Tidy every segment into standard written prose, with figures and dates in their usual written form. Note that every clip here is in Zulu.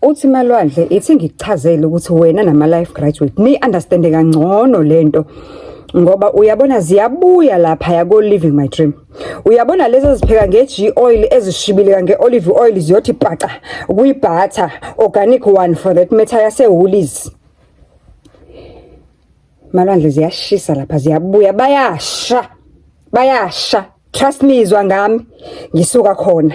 uthi Malwandle ithi ngikuchazele ukuthi wena nama life graduate ni understand kangcono lento ngoba uyabona ziyabuya lapha yako living my dream. Uyabona lezo zipheka ngeG oil ezishibile nge olive oil ziyothi paqa kuyi butter organic one for that matter yase Woolies. Malwandle ziyashisa lapha ziyabuya bayasha trust me izwa ngami ngisuka khona.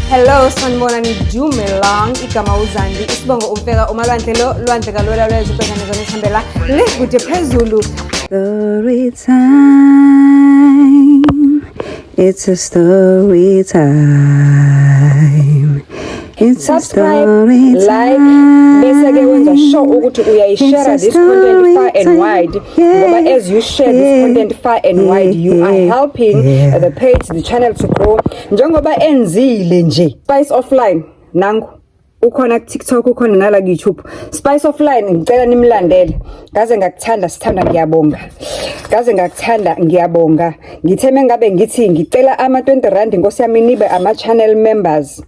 Hello, sanibonani Dumelang, igama uZandi, isibongo umfeka uMalwandle lo lwandle kalwela lwezibhekane zonihambela le kude phezulu. Story time. It's a story time. It's subscribe, a story like, bese ke wenza sure ukuthi uyayishare this content far and wide. Ngoba as you share this content far and wide, you are helping the page, the channel to grow. Njengoba enzile nje. Spice Offline nangu ukhona ku TikTok, ukhona nala ku YouTube. Spice Offline ngicela nimlandele. Ngaze ngakuthanda sithanda ngiyabonga. Ngaze ngakuthanda ngiyabonga. Ngitheme ngabe ngithi ngicela ama 20 rand inkosi yami nibe ama channel members.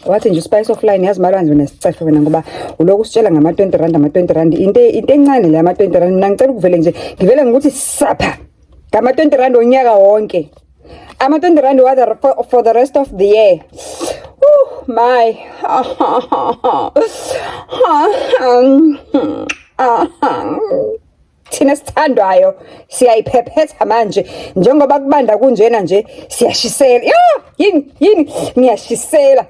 Wathi nje Spice Offline yazi Malwandle nesicefe wena ngoba uloku usitshela ngama 20 rand into encane le ama 20 rand mina ngicela ukuvele nje ngivele ngokuthi sapha ngama 20 rand onyaka wonke ama 20 rand for the rest of the year. My thina sithandwayo siyayiphephetha manje njengoba kubanda kunjena nje siyashisela yini ngiyashisela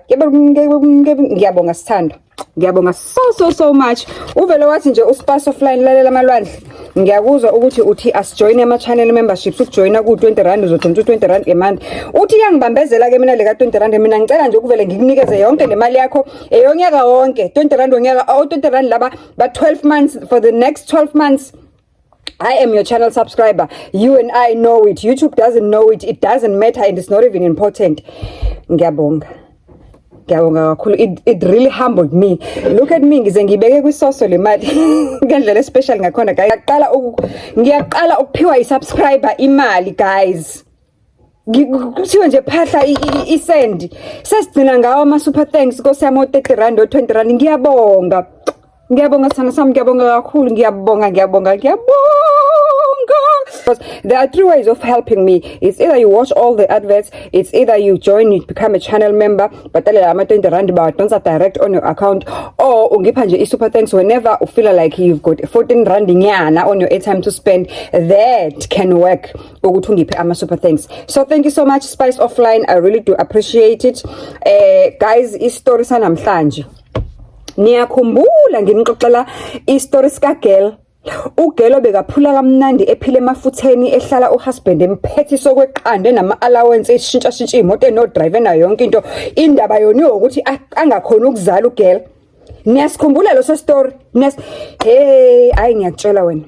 ngiyabonga sithando ngiyabonga so much uvele wathi nje uSpice Offline lalela Malwandle ngiyakuzwa ukuthi uthi asijoin ama channel memberships ukujoina ku 20 rand uzothola 20 rand a month uthi yangibambezela ke mina le ka 20 rand mina ngicela nje ukuvele ngikunikeze yonke le mali yakho eyonyaka wonke 20 rand onyaka 20 rand laba ba 12 months for the next 12 months. I am your channel subscriber. You and I know it. YouTube doesn't know it. It doesn't matter and it's not even important. Ngiyabonga kakhulu. It really humbled me. Look at me ngize ngibeke kwisoso le mali ngendlela special ngakhona guys. Ngiyaqala ukuphiwa isubscriber imali guys. Kuthiwe nje phahla isend. Sesigcina ngawo ama super thanks kosiyamo 30 rand o 20 rand ngiyabonga. Ngiyabonga sana sami ngiyabonga kakhulu ngiyabonga because there are 3 ways of helping me. It's either you watch all the adverts, it's either you join, you become a channel member but ama 20 rand donsa direct on your account, or ungipha nje super thanks whenever you feel like you've got 14 rand nyana on your airtime to spend. That can work ukuthi ungiphe ama super thanks. So thank you so much Spice Offline, I really do appreciate it. Guys, istory sanamhlanje niyakhumbula ngimxoxela istory sika girl. Ugelo bekaphula kamnandi ephile emafutheni ehlala uhusband emphethe sokweqande nama allowance eshintsha imoto eno driver nayo yonke into. Indaba yona ukuthi angakhona ukuzala ugelo. Niyasikhumbula lo story? Ayi ngiyakutshela wena.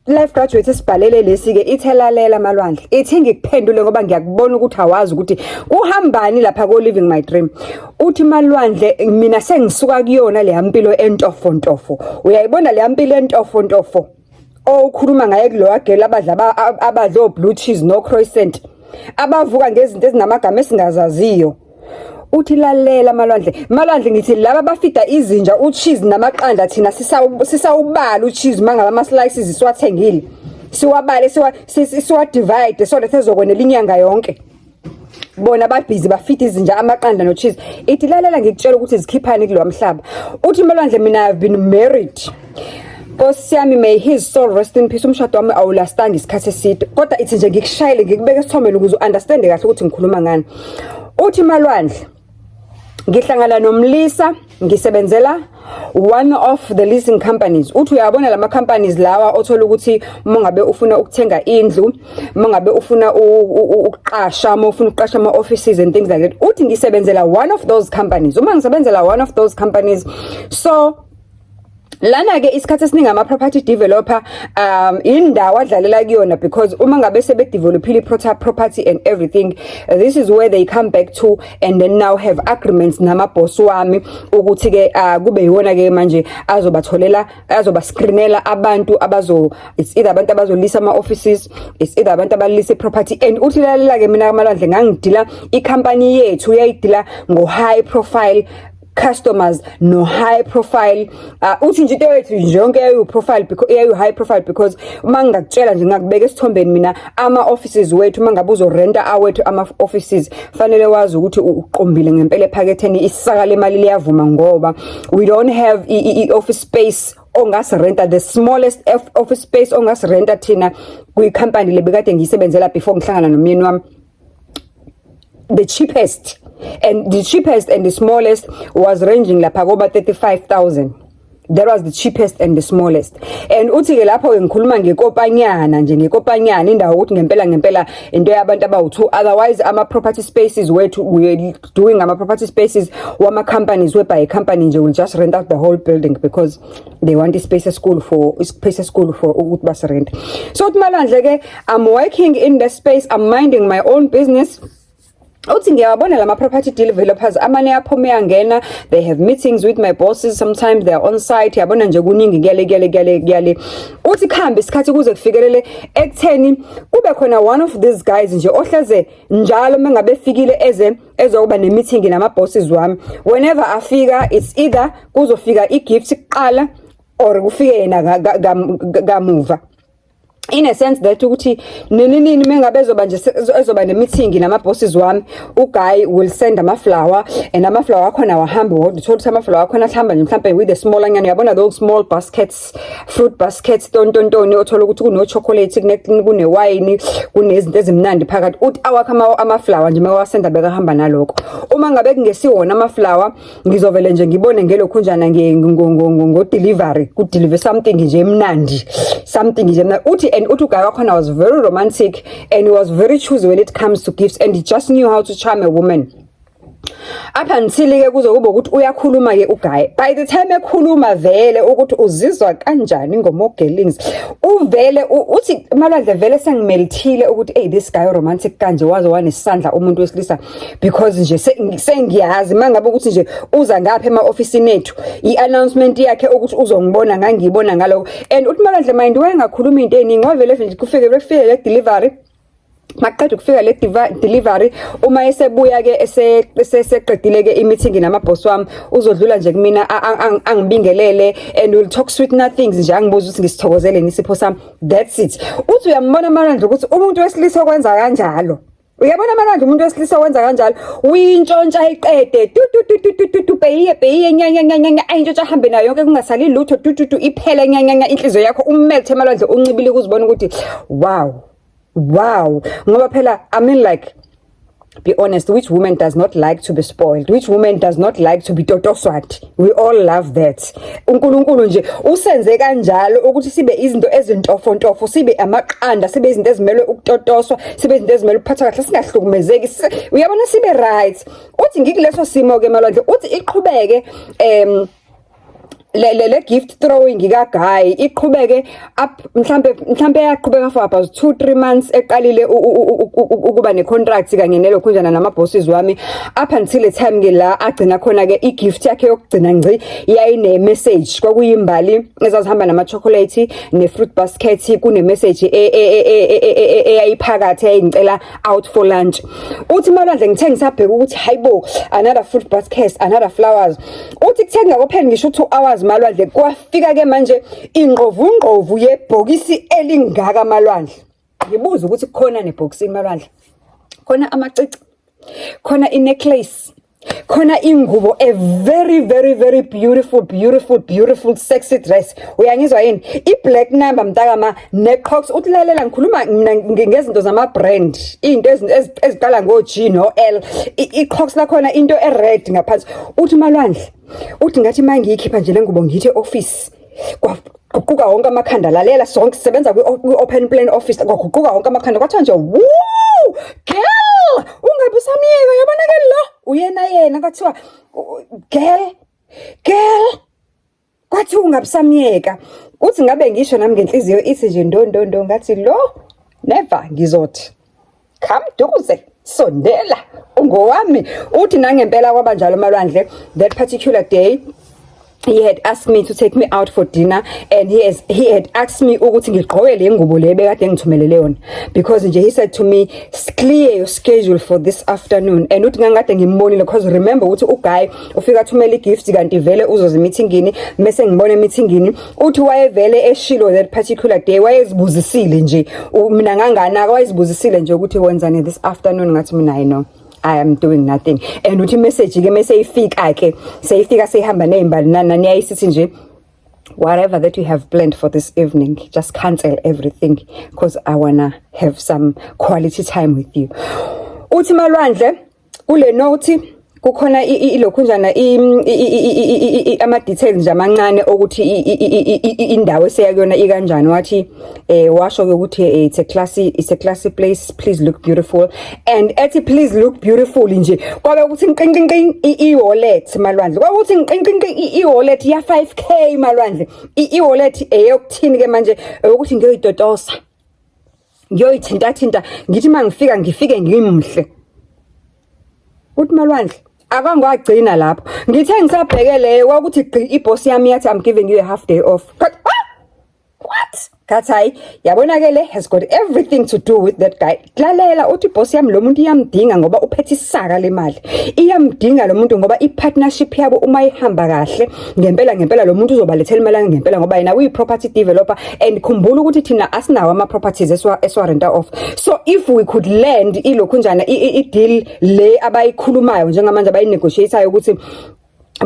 Life graduate esibhalele lesi ke ithelalela Malwandle ithi ngikuphendule ngoba ngiyakubona ukuthi awazi ukuthi kuhambani lapha ko living my dream. Uthi Malwandle mina sengisuka kuyona le yampilo entofo uyayibona le yampilo entofo okhuluma ngaye kulo agela abadla blue cheese no croissant abavuka ngezinto ezinamagama esingazaziyo. Uthi lalela Malwandle ngithi laba bafida izinja ucheese namaqanda thina sisawubala ucheese mangaba ama slices siwathengile siwabale siwa divide so that ezokwenela inyanga yonke. Bona babhizi bafita izinja amaqanda no cheese. Ithi lalela ngikutshela ukuthi zikhiphani kulo mhlaba. Uthi Malwandle mina have been married. Nkosi yami may his soul rest in peace. Umshado wami awulastanga isikhathi eside kodwa ithi nje ngikushayile ngikubeka isithombe ukuze understand kahle ukuthi ngikhuluma ngani. Uthi Malwandle ngihlangana nomlisa ngisebenzela one of the leasing companies. Uthi uyabona lama companies lawa othola ukuthi mongabe ufuna ukuthenga indlu, mongabe ufuna ukuqasha, ufuna ukuqasha ama offices and things like that. Uthi ngisebenzela one of those companies. Uma ngisebenzela one of those companies, so lana ke isikhathi esiningi ama property developer indawo adlalela kuyona because uma ngabe sebe developile property and everything, this is where they come back to and then now have agreements nama boss wami ukuthi ke kube yiwona ke manje azoba screenela abantu it's either abantu abazolisa ama offices, it's either abantu abalisa property. And uthi lalela ke mina kaMalandla ngangidila i-company yethu uyayidila ngo high profile customers no high profile uthi nje into yethu yonke yayo profile because yayo high profile because uma ngakutshela nje ngakubeka esithombeni mina ama offices wethu mangabe uzorenta awethu ama offices fanele wazi ukuthi uqombile ngempela ephaketheni isaka lemali liyavuma ngoba we don't have office space ongasirenta the smallest office space ongasirenta thina kuyi company lebekade ngiyisebenzela before ngihlangana nomyeni wami. The cheapest and the smallest was ranging lapha koba 35,000. That was the cheapest and the smallest. And uthi ke lapho ngikhuluma ngekopanyana nje ngekopanyana indawo ukuthi ngempela into yabantu abawu2. Otherwise ama property spaces wethu we doing ama property spaces wama companies whereby a company nje will just rent out the whole building because they want a space school for ukuthi bas rent. So uMalandla ke I'm working in the space, I'm minding my own business. Uthi ngiyabona lama property developers amane aphome angena, they have meetings with my bosses, sometimes they are on site, yabona nje kuningi kuyale uthi khambe isikhathi kuze kufikelele ekutheni kube khona one of these guys nje ohlaze njalo mengabe fikile ezokuba ne meeting nama bosses wami. Whenever afika it's either kuzofika igift iqala or kufike yena kamuva. In a sense that ukuthi nini mengabe ezoba ne meeting nama bosses wami, uGuy will send ama flower and ama flower akhona wahamba uthola ama flower akhona ahamba nje mhlambe with the small nyana yabona those small baskets, fruit baskets tontoni othola ukuthi kuno chocolate kune wine kunezinto ezimnandi phakathi uthi awakha ama flower nje mawasenda beka hamba naloko. Uma ngabe kungesiwona ama flower ngizovele nje ngibone ngelokhunjana ngo delivery ku deliver something nje emnandi uthi. And uTuGuy wakhona was very romantic and he was very choosy when it comes to gifts and he just knew how to charm a woman. Up until ke kuzokuba ukuthi uyakhuluma ke uGuy. By the time ekhuluma vele ukuthi uzizwa kanjani ngomogelings. Uvele uthi Malandla vele sengimelithile ukuthi hey this guy romantic kanje waze wanesandla umuntu wesilisa because nje sengiyazi mangabe ukuthi nje uza ngapha ema office ethu i-announcement yakhe ukuthi uzongibona ngangibona ngaloko. And uthi Malandla mind wayengakhuluma into eningi wavele nje kufike le delivery. Maqedwe kufika le delivery uma esebuya ke eseqedile ke i-meeting nama boss wami uzodlula nje kumina angibingelele and will talk sweet nothings nje angibuza ukuthi ngisithokozele nisipho sami. That's it. Uthi uyambona Malandla ukuthi umuntu wesilisa okwenza kanjalo. Uyabona Malandla umuntu wesilisa wenza kanjalo uyintshontsha iqede tu peyiye nyanya ayintshontsha hambe nayo yonke kungasali lutho iphele nyanya inhliziyo yakho umelthe Malandla uncibile ukuzibona ukuthi wow ngoba phela I mean like be honest, which woman does not like to be spoiled? Which woman does not like to be totoswat? We all love that. uNkulunkulu nje usenze kanjalo ukuthi sibe izinto ezintofontofo, sibe amaqanda, sibe izinto ezimele ukutotoswa, sibe izinto ezimele ukuphatha kahle, singahlukumezeki. Uyabona sibe right. Uthi ngikuleso simo ke Malandla uthi iqhubeke le gift throwing kaGuy iqhubeke up mhlambe yaqhubeka for about 2-3 months eqalile ukuba ne contract kanye nelokhunjana nama bosses wami up until the time ke la agcina khona ke igift yakhe yokugcina ngci yayine message kwakuyimbali ezazihamba nama chocolate ne fruit basket kune message eyayiphakathi eyingicela out for lunch. Uthi Malandla ngithe ngisabheka ukuthi hayibo another fruit basket, another flowers. Uthi kuthenga kophela ngisho 2 hours Malandla kwafika ke manje ingqovu yebhokisi elingaka Malandla. Ngibuza ukuthi khona nebhokisini Malandla. Khona amacici, khona necklace, khona ingubo, a very beautiful sexy dress. Uyangizwa yini? I-black number mntakama neCrocs. Uthilalela ngikhuluma ngezinto zama brand, into eziqala ngo-G no L. I-Crocs lakhona into e-red ngaphansi. Uthi Malandla uthi ngathi mangiyikhipha nje lengubo ngithi office kwaguquka wonke amakhanda, lalela sonke sisebenza kwi-open plan office kwaguquka wonke amakhanda kwathiwa nje woo girl ungabe usamiyeka yabona ke lo uyena kwathiwa girl kwathi ungabusamyeka uthi ngabe ngisho nami ngenhliziyo ithi nje ndo ngathi lo never ngizothi khamduze sondela ungowami uthi nangempela kwabanjalo malwandle that particular day he had asked me to take me out for dinner and he had asked me ukuthi ngigqoke le ngubo le bekade ngithumelele yona because nje he said to me clear your schedule for this afternoon and uthi ngangade ngimbonile because remember ukuthi uGuy ufika thumela igift kanti vele uzoze meetingini mase ngibone meetingini uthi wayevele eshilo that particular day wayezibuzisile nje mina ngangana wayezibuzisile nje ukuthi wenzani this afternoon ngathi mina I know I am doing nothing and uthi message ke mase ifika ke seyifika sehamba nezimbali nani ayisithi nje whatever that you have planned for this evening just cancel everything because I wanna have some quality time with you uthi malwandle kule note kukhona ilokhunjana ama details nje amancane ukuthi indawo eseyakuyona ikanjani wathi washo ukuthi it's a classy place please look beautiful and ethi please look beautiful nje kwabe ukuthi nqinqinqin i-wallet malwandle kwabe ukuthi nqinqinqin i-wallet ya 5k malwandle i-wallet eyokuthini ke manje ukuthi ngiyoyidotosa ngiyoyithinta ngithi mangifika ngifike ngimhle uthi malwandle akangwagcina lapho ngithe ngisabhekele ukuthi iboss yami yathi I'm giving you a half day off but what Kathai yabonakele has got everything to do with that guy lalela uthi boss yami lo muntu iyamdinga ngoba uphethe isaka lemali iyamdinga lo muntu ngoba ipartnership yabo uma ihamba kahle ngempela lo muntu uzobalethela imali ngempela ngoba yena uyi property developer and khumbula ukuthi thina asinawo ama properties eswarenta off so if we could land ilokhunjana i-deal le abayikhulumayo njengamanje abayinegotiateayo ukuthi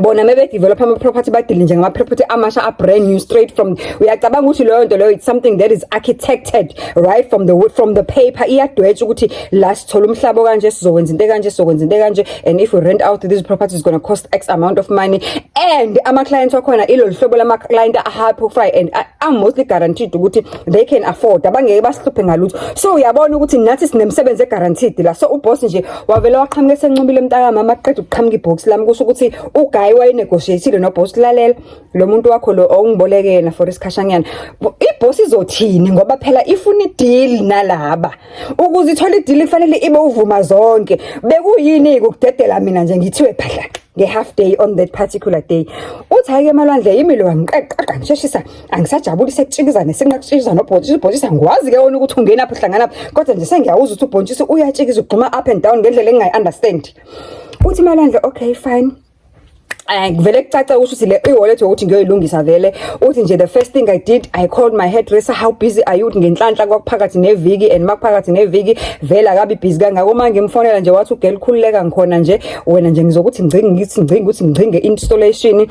bona mebe develop ama property badile nje ngama property amasha a brand new straight from uyacabanga ukuthi leyo nto leyo it's something that is architected right from the paper iyadwetshwa ukuthi la sithola umhlaba kanje sizokwenza into kanje sizokwenza into kanje and if we rent out these properties going to cost x amount of money and ama clients wakhona ilo hlobo lama client a high and I'm mostly guaranteed ukuthi they can afford abangeke basihluphe ngalutho so uyabona ukuthi nathi sinemsebenzi eguaranteed la so uboss nje wavela waqhamuke senqubile mntaka mama aqeda ukuqhamuka ibox lami kusho ukuthi uGuy wayenegotiateile no boss lalela lo muntu wakho lo ongibolekena for isikhashanyana iboss izothini ngoba phela ifuna ideal nalaba ukuze ithola ideal kufanele ibe uvuma zonke bekuyini ukudedela mina nje ngithiwe phahla nge-half day on that particular day uthi hayi ke malwandle yimilo wangiqeqa ngisheshisa angisajabulisa ekutshikizana sengakutshikiza nobhontshisi ngwazi ke wona ukuthi ungena apho hlangana kodwa nje sengiyawuza ukuthi ubhontshisi uyatshikiza ugquma up and down ngendlela engayi-understand uthi malwandle okay fine vele kucaca ukuthi le e-wallet ukuthi ngiyoyilungisa vele uthi nje the first thing I did I called my hairdresser how busy are you ngenhlanhla kwakuphakathi neviki and makuphakathi neviki vele akabi busy kangako manje ngimfonela nje wathi ugel khululeka ngikhona nje wena nje ngizokuthi ngcinge installation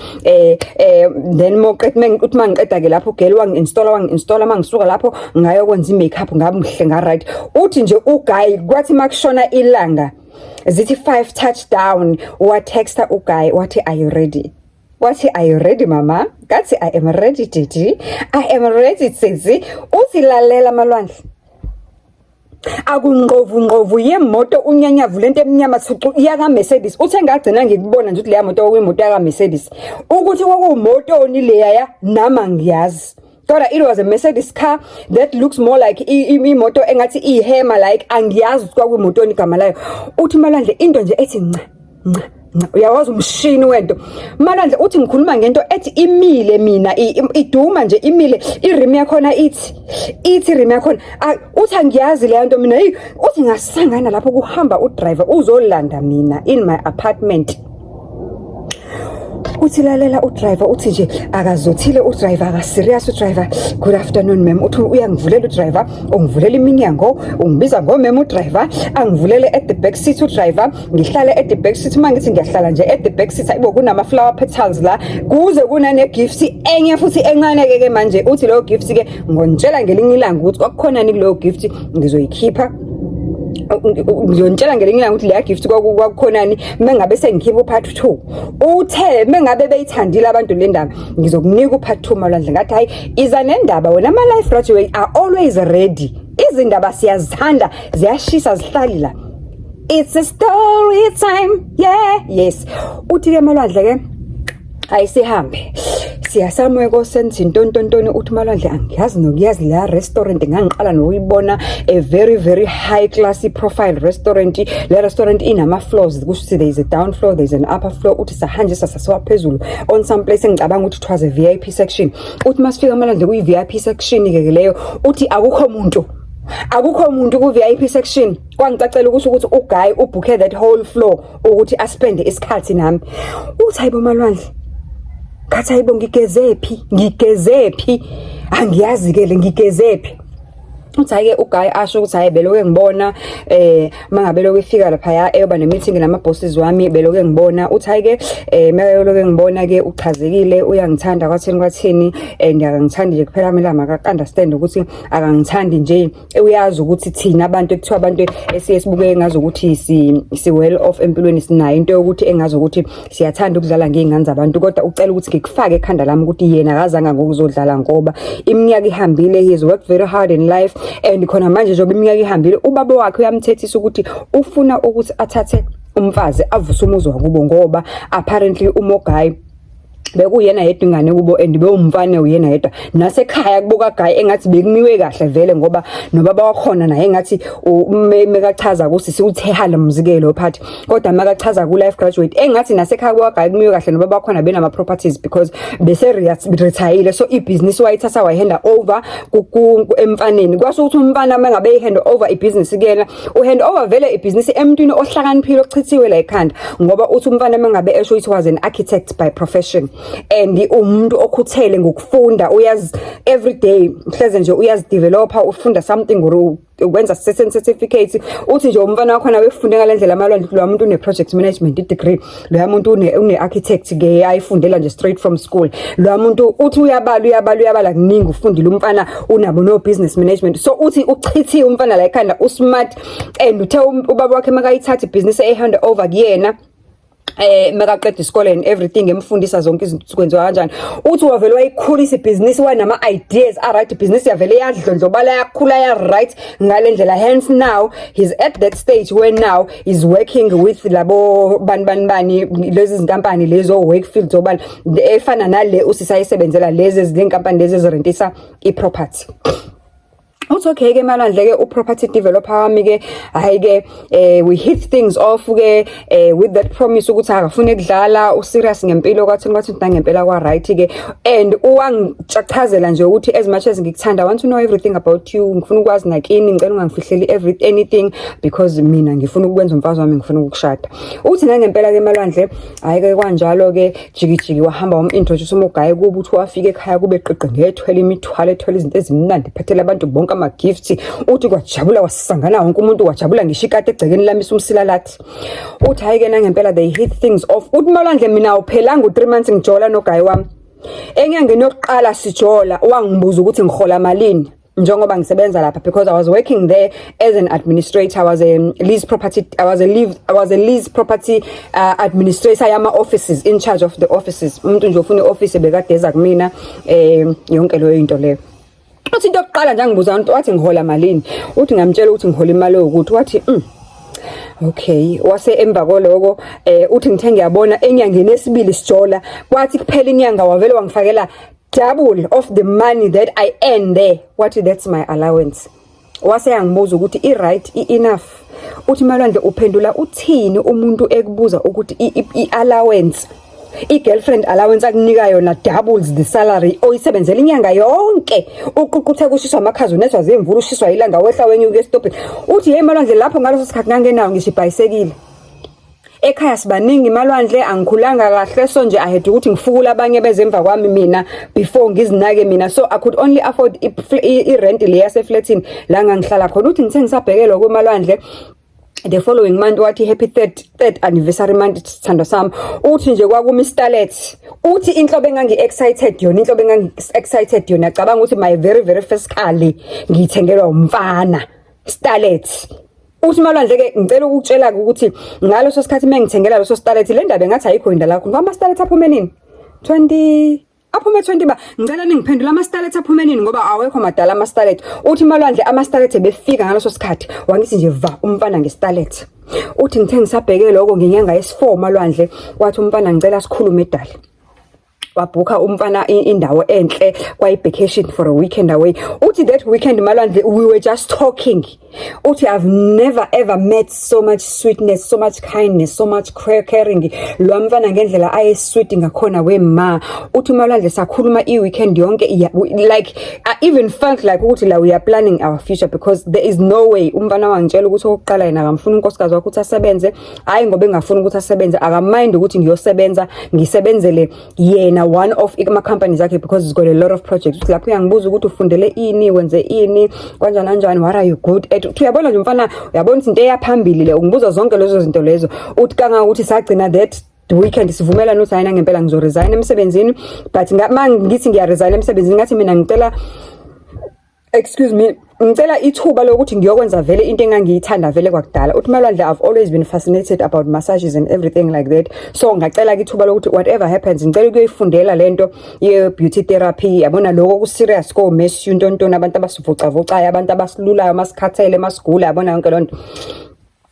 then uthi mangiqeda ke lapho ugel wangi-installa mangisuka lapho ngayokwenza i-makeup ngabuhle nga-right uthi nje uGuy kwathi makushona ilanga zithi 5 touchdown watexta uGuy wathi are you ready wathi are you ready mama ngathi I am ready Didi I am ready Tsitsi uthi lalela malwandle akungqovu yemoto unyanyavu lento emnyama thucu iyaka Mercedes uthe ngagcina ngikubona nje ukuthi leya moto okuyimoto yaka Mercedes ukuthi kwakumoto onileya nama ngiyazi kodwa it was a Mercedes car that looks more like imoto engathi ihema like angiyazi ukuthi kwakuyimoto igama layo uthi malwandle into nje ethi nca uyawazi umshini wento malwandle uthi ngikhuluma ngento ethi imile mina iduma nje imile irim yakhona ithi rim yakhona uthi angiyazi le nto mina uthi ngasangana lapho kuhamba udriver uzolanda mina in my apartment uthi lalela udriver uthi nje akazothile udriver akaserious udriver good afternoon ma'am uthi uyangivulela udriver ungivulela iminyango ungibiza ngo ma'am udriver angivulele at the back seat udriver ngihlale at the back seat mangithi ngiyahlala nje at the back seat ayibo kunama flower petals la kuze kunane gift enye futhi encane ke manje uthi lo gift ke ngontshela ngelinye ilanga ukuthi kwakukhona ni kulo gift ngizoyikhipha ngiyonitshela ngelinye ilanga ukuthi leya gift kwakukhonani mengabe sengikhipha upart 2 uthe mengabe beyithandile abantu le ndaba ngizokunika upart 2 malwandle ngathi hayi iza nendaba wena ama life graduate are always ready izindaba siyazithanda ziyashisa zihlali la it's a story time yeah yes uthi ke malwandle ke ayisihambe siyasamweko senthi ntontontoni uthi Malwandle angiyazi nokuyazi la restaurant ngangiqala nokuyibona a very very high classy profile restaurant. Le restaurant inama floors kusho there is a down floor, there is an upper floor. Uthi sahanjiswa sasiwa phezulu on some place engicabanga ukuthi it was a VIP section. Uthi masifika Malwandle kuyi VIP section ke leyo uthi akukho umuntu ku VIP section. Kwangicacela ukuthi uguy ubooke that whole floor ukuthi aspende isikhathi nami. Uthi hayibo Malwandle ngathi hayibo ngigezephi angiyazi ke le ngigezephi. Uthi ake uguy asho ukuthi hayi beloke ngibona mangabe lokho efika lapha eyoba ne meeting nama bosses wami beloke ngibona. Uthi ake mayoloke ngibona ke uchazekile uyangithanda kwathini and akangithandi nje kuphela mina maka understand ukuthi akangithandi nje uyazi ukuthi thina abantu ekuthiwa abantu esiyesibuke ngazi ukuthi si well off empilweni sinayo into yokuthi engazi ukuthi siyathanda ukudlala ngezingane zabantu kodwa ucela ukuthi ngikufake ekhanda lami ukuthi yena akazanga ngokuzodlala ngoba iminyaka ihambile, he has worked very hard in life. And khona manje njengoba iminyaka ihambile ubaba wakhe uyamthethisa ukuthi ufuna ukuthi athathe umfazi avuse umuzi wakubo ngoba apparently uMoguy bekuyena yedwa ingane kubo and bewumfane uyena yedwa nasekhaya kubuka guy engathi bekuniwe kahle vele ngoba nobaba wakhona naye engathi mekachaza kusisi uthehala umzikelo phathi kodwa makachaza ku life graduate engathi nasekhaya kubuka guy kuniwe kahle nobaba wakhona benama properties because bese retire so ibusiness wayithatha wayihanda over emfaneni kwasho ukuthi umfana mangabe ihand over ibusiness kuyena uhand over vele ibusiness emntwini ohlakaniphile ochithiwe la ekhanda ngoba uthi umfana mangabe esho it was an architect by profession and umuntu okhuthele ngokufunda uyazi every day mhleze nje uyazi developer ufunda something ukwenza certain certificates. Uthi nje umfana wakho nawe ufunde ngalendlela Malwandle lo muntu une project management degree lo muntu une architect ke ayifundela nje straight from school lo muntu uthi uyabala kuningi ufundile umfana unabo no business management so uthi uchithiwe umfana la ekhanda usmart and uthe ubaba wakhe makayithatha ibusiness ehand over kuyena makaqeda isikole and everything emfundisa zonke izinto kwenziwa kanjani. Uthi wavele wayikhulisa ibusiness wanama ideas right business yavele yadlondlobala yakhula ya right ngalendlela hence now he's at that stage where now is working with labo bani lezi zinkampani lezo Wakefield zobani efana nale usisayisebenzela lezi izinkampani lezi ezirentisa iproperty. Uthi okay ke Malwandle ke uproperty developer wami ke hayi ke we hit things off ke with that promise ukuthi akafune ukudlala userious ngempilo kwathi ngempela kwa right ke and uwangicachazela nje ukuthi as much as ngikuthanda I want to know everything about you ngifuna ukwazi nakini ngicela ungangifihleli anything because mina ngifuna ukwenza umfazi wami ngifuna ukushada. Uthi ngempela ke Malwandle hayi ke kanjalo ke jikijiki wahamba introduce uMoguy kuba uthi wafika ekhaya kube qiqe ngethwele imithwalo ethwele izinto ezimnandi phathela abantu bonke ama gifts uthi kwajabula wasangana wonke umuntu wajabula ngishikade egcekeni lami umsilalathi. Uthi hayi ke ngempela they hit things off. Uthi Malwandle mina uphelanga u3 months ngijola noguy wami enyangeni yokuqala sijola wangibuza ukuthi ngihola malini njengoba ngisebenza lapha because I was working there as an administrator. I was a lease property administrator yama offices in charge of the offices. Umuntu nje ufuna office bekadeza kumina yonke leyo into leyo. Uthi into yokuqala nje ngibuza umuntu wathi ngihola malini uthi ngamtshela ukuthi ngihola imali ukuthi wathi okay wase emva koloko uthi ngithe ngiyabona enyangeni esibili sijola kwathi kuphela inyanga wavele wangifakela double of the money that I earn there. What that's my allowance. Wase yangibuza ukuthi I right enough. Uthi Malwandle uphendula uthini umuntu ekubuza ukuthi I allowance I-girlfriend allowance akunika yona doubles the salary oyisebenzela inyanga yonke uququthe kushiswa amakhazi unethwa zemvula ushiswa ilanga wehla wenyuke estopini. Uthi hey Malwandle lapho ngaloso sikhathi ngangenawo ngisho ibhayisekile ekhaya sibaningi Malwandle angikhulanga kahle so nje I had ukuthi ngifukula abanye bezemva kwami mina before ngizinake mina so I could only afford I-rent le yaseflatini la ngangihlala khona. Uthi ngithe ngisabhekelwa kweMalwandle the following month wathi happy third anniversary month sithando sami. Uthi nje kwakumi Starlet uthi inhlobo engangi excited yona cabanga ukuthi my very very first car ngithengelwa umfana Starlet. Uthi Malwandle ke ngicela ukutshela ukuthi ngaloso sikhathi mengithengela loso Starlet le ndaba engathi ayikho indala lakho ngoba Starlet aphume nini 20 aphume 20 ba ngicela ningiphendula ama Starlet aphume nini ngoba awekho madala ama Starlet. Uthi Malwandle ama Starlet befika ngaloso sikhathi wangithi nje va umfana ngeStarlet. Uthi ngithe ngisabheke lokho ngenyanga yesi4 Malwandle wathi umfana ngicela sikhulume edala. wabhukha umfana indawo enhle kwayi vacation for a weekend away. Uthi that weekend Malwandle we were just talking. Uthi I've never ever met so much sweetness, so much kindness, so much caring. Lo mfana ngendlela aye sweet ngakhona wema. Uthi Malwandle sakhuluma weekend yonke like I even felt like uthi la we are planning our future because there is no way umfana wangitshela ukuthi oqala yena akamfuna unkosikazi wakhe ukuthi asebenze hayi ngoba engafuna ukuthi asebenze akamind ukuthi ngiyosebenza ngisebenzele yena one of ama companies akhe because he's got a lot of projects. Lapho uyangibuza ukuthi ufundele ini wenze ini kanjani what are you good at. Uyabona nje mfana uyabona into eyaphambili le ungibuza zonke lezo zinto lezo uthi kanga ukuthi sagcina that the weekend sivumela nothi ayina ngempela ngizoresign emsebenzini but ngithi ngiyaresign emsebenzini ngathi mina ngicela excuse me ngicela ithuba lokuthi ngiyokwenza vele into engangiyithanda vele kwakudala. Uthi Malwandle I've always been fascinated about massages and everything like that, so ngacela ithuba lokuthi whatever happens ngicela ukuyifundela lento ye beauty therapy. Yabona lokho ku serious ko mess you ntontona abantu abasivuca abantu abasilulayo masikhathele masigula yabona yonke lonto.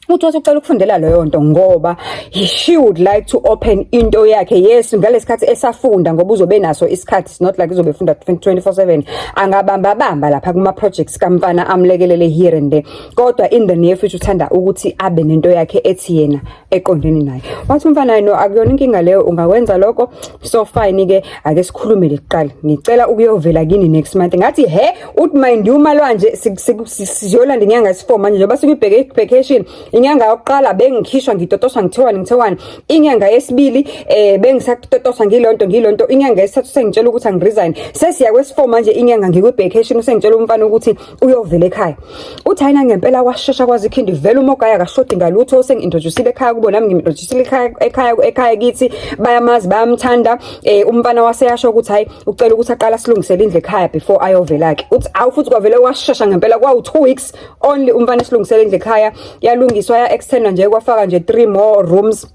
Uthi ucela ukufundela leyo nto ngoba she would like to open into yakhe. Yes ngalesikhathi esafunda ngoba uzobe naso isikhathi, it's not like uzobe funda 24/7 angabamba lapha kuma projects kamfana amlekelele here and there, kodwa in the near future uthanda ukuthi abe nento yakhe ethi yena eqondeni naye. Wathi umfana no akuyona inkinga leyo ungawenza lokho, so fine ke ake sikhulume liqala ngicela ukuyovela kini next month. Ngathi uthi mind you Malwandle siyolanda inyanga esi4 manje njengoba sikubheke vacation. Inyanga yokuqala bengikhishwa ngitotoswa ngithewani inyanga yesibili bengisakutotoswa ngilonto inyanga yesithathu sengitshela ukuthi angiresign sesiya kwesi4 manje inyanga ngikwi vacation usengitshela umfana ukuthi uyovela ekhaya. Uthi ayina ngempela washesha kwazi ikhindi vele umogaya akashodi ngalutho usengintroduceile ekhaya kubo nami ngimintroduceile ekhaya kithi bayamazi bayamthanda. Umfana waseyasho ukuthi hayi ucela ukuthi aqala silungisele indle ekhaya before ayovela ke. Uthi awu futhi kwavele washesha ngempela kwawu 2 weeks only umfana silungisele indle ekhaya yalungiswa ya extend nje kwafaka nje 3 more rooms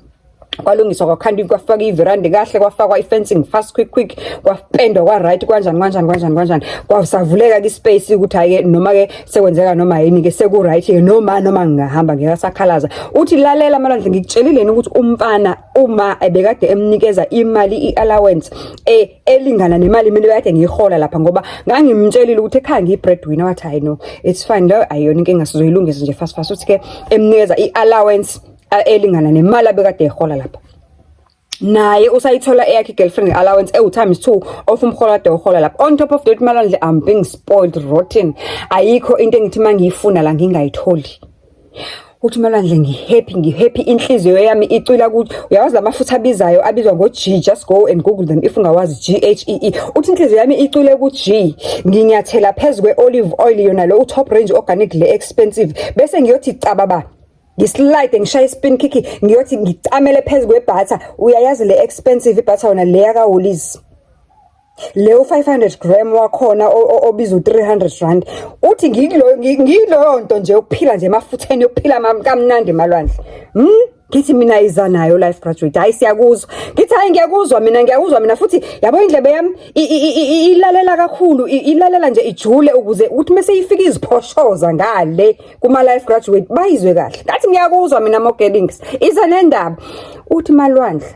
kwalungiswa kwakhanda kwafaka iveranda kahle kwafakwa ifencing fast quick kwapendwa kwa right kanjani kwasavuleka ke space ukuthi hayi noma ke sekwenzeka noma yini ke seku right ke noma ngingahamba ngiyasakhalaza. Uthi lalela Malwandle ngikutshelile ukuthi umfana uma ebekade emnikeza imali iallowance elingana nemali mina bekade ngiyihola lapha ngoba ngangimtshelile ukuthi ekhaya ngibreadwinner wathi hayi no it's fine lo ayona inkinga sizoyilungisa nje fast uthi ke emnikeza iallowance elingana nemali abekade ehola lapha. Naye usayithola eyakhe girlfriend allowance times2 of umholade ohola lapha. On top of that Malwandle I'm being spoiled rotten. Ayikho into engithi mangiyifuna la ngingayitholi. Uthi Malwandle ngihappy inhliziyo yami icwila ukuthi uyawazi lamafutha abizayo abizwa ngo-G, just go and google them if ungawazi GHEE. Uthi inhliziyo yami icwile ku-G nginyathela phezulu kwe-olive oil yona lo top range organic le expensive bese ngiyothi cababa ngislide ngishaye spin kick ngiyothi ngicamele phezulu kwebutter. Uyayazi le expensive ibutter wona le yaka Woolies leyo 500 gram wakhona obizwa 300 rand. Uthi ngilo nto nje ukuphila nje emafutheni yokuphila kamnandi Malwandle. Ngithi mina iza nayo life graduate hayi siyakuzwa ngithi hayi ngiyakuzwa mina futhi yabo indlebe yami ilalela kakhulu ilalela nje ijule ukuze uthi mase ifika iziphoshoza ngale kuma life graduate bayizwe kahle. Ngathi ngiyakuzwa mina mogelings iza nendaba. Uthi Malwandle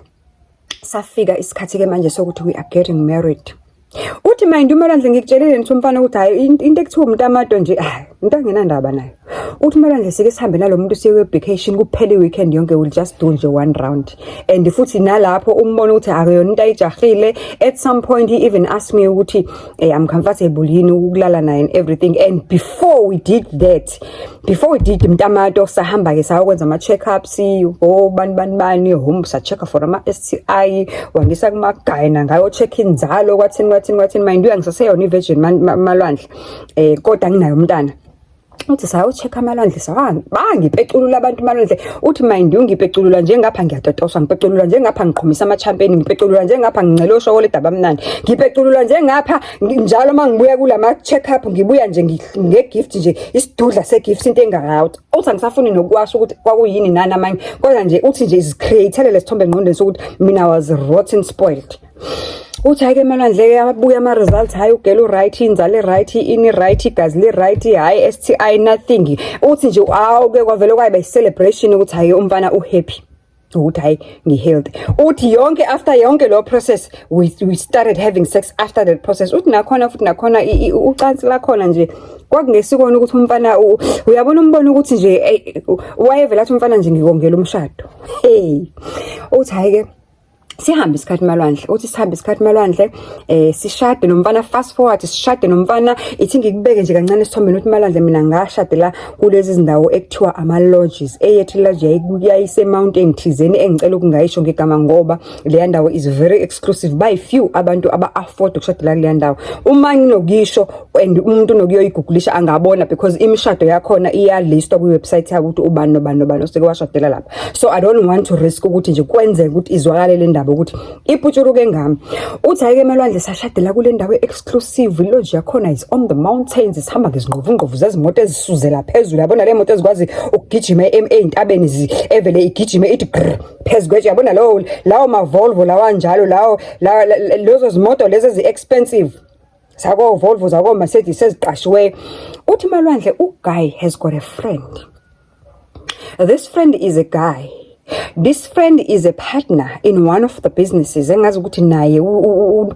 safika isikhathi ke manje sokuthi we are getting married. Uthi mind Malwandle ngikutshelile nithi umfana ukuthi hayi into ekuthiwa umntamato nje into angenandaba nayo. Uthi Malwandle sike sihambe nalomuntu siye vacation kuphela weekend yonke will just do nje one round and futhi nalapho umbona ukuthi akuyona into ayijahile. At some point he even asked me ukuthi I'm comfortable yini ukulala naye and everything, and before we did umntamato sahamba ke sayokwenza ama check-ups bani home sa check for ama STI wangisa kuma gayina ngayo check inzalo kwathini mind uyangisaseyona ivirgin Malwandle kodwa nginayo umntana. Uthi sayo-check-a Malwandle bangipeculula abantu Malwandle. Uthi mind ngipeculula njengapha ngiyatotoswa ngipeculula njengapha ngiqhumisa ama-champagne ngipeculula njengapha ngicela ushokoledi abamnandi ngipeculula njengapha njalo mangibuya kulama check-up ngibuya nje ngegift nje isidudla segift into engakawuthi. Uthi angisafuni nokuwasho ukuthi kwakuyini nani amanye kodwa nje uthi nje izicreate-ele lesithombe engqondweni sokuthi mina was rotten spoiled. Uthi hayi ke Malwandle abuya ama results hayi ugela right inzalo right ini right igazi le right hayi STI nothing. Uthi nje ke kwavele kwayiba celebration ukuthi hayi umfana uhappy. ukuthi hayi ngi-healthy. Uthi yonke after yonke lo process we started having sex after that process. Uthi nakhona futhi nakhona ucansi lakhona nje kwakungesikona ukuthi umfana uyabona umbono ukuthi nje wayevela athi umfana nje ngikongela umshado. Uthi hayi ke sihambe isikhathi malwandle. Uthi sihambe isikhathi malwandle sishade nomfana, fast forward sishade nomfana, ithi ngikubeke nje kancane isithombeni uthi malwandle mina ngashade la kulezi zindawo ekuthiwa ama lodges. Eyethu lodge yayise mountain thizeni engicela ukungayisho ngegama ngoba le ndawo is very exclusive by few abantu aba afford ukushadela kule ndawo. Uma nginokisho and umuntu nokuyoyigugulisha angabona because imishado yakhona iyalistwa ku website yakho ukuthi ubani nobani nobani oseke washadela lapha. So I don't want to risk ukuthi nje kwenzeke ukuthi izwakale le ndaba ukuthi iputshuruke ngami. Uthi ayike malwandle sashadela kule ndawo exclusive, lodge yakhona is on the mountains, isihamba ngezingqovungqovu zezimoto ezisuzela phezulu. Yabona le moto ezikwazi ukugijima entabeni evele igijime ithi phezulu. Yabona lawo ma Volvo lawa njalo lezo zimoto lezi ezi expensive sako Volvo zako Mercedes seziqashiwe. Uthi malwandle uGuy has got a friend. This friend is a guy. This friend is a partner in one of the businesses. Engazi ukuthi naye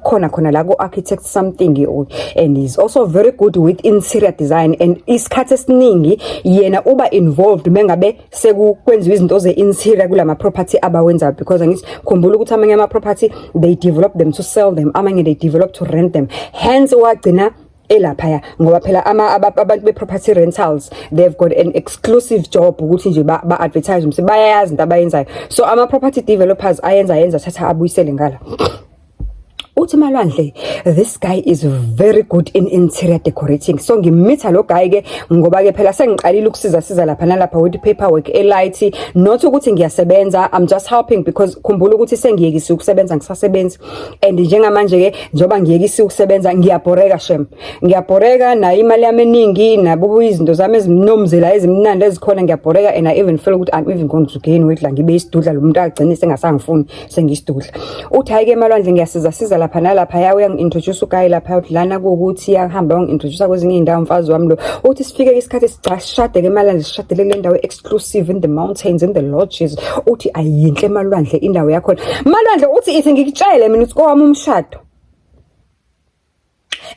khona la go architect something, and he's also very good with interior design, and isikhathi esiningi yena uba involved mengabe sekwenziwa izinto ze interior kulama property abawenza, because angithi khumbula ukuthi amanye ama property they develop them to sell them, amanye they develop to rent them. Hence wagcina elaphaya ngoba phela abantu be-property rentals they've got an exclusive job ukuthi nje ba-advertise umse bayayazi into abayenzayo. So ama-property developers ayenza thatha abuyisele ngala. Uthi malwandle this guy is very good in interior decorating. So ngimitha lo guy ke ngoba ke phela sengiqalile ukusiza lapha nalapha with paperwork elight, not ukuthi ngiyasebenza, I'm just helping because khumbula ukuthi sengiyekisi ukusebenza ngisasebenzi, and njengamanje ke njoba ngiyekisi ukusebenza ngiyabhoreka shem, ngiyabhoreka na imali yami eningi nabo izinto zami ezinomzela ezimnandi ezikhona ngiyabhoreka, and I even feel ukuthi I'm even going to gain weight la ngibe isidudla lo muntu agcine sengasangifuni sengisidudla. Uthi hayi ke malwandle ngiyasiza lapha nalapha yawe ngi-introduce uGuy lapha uthi lana ukuthi yahamba ngi-introduce kwezinye indawo mfazi wami lo. Uthi sifike isikhathi sicashade ke malwandle sishadele le ndawo exclusive in the mountains in the lodges. Uthi ayinhle malwandle indawo yakhona. Malwandle uthi ithi ngikutshele mina ukuthi kowami umshado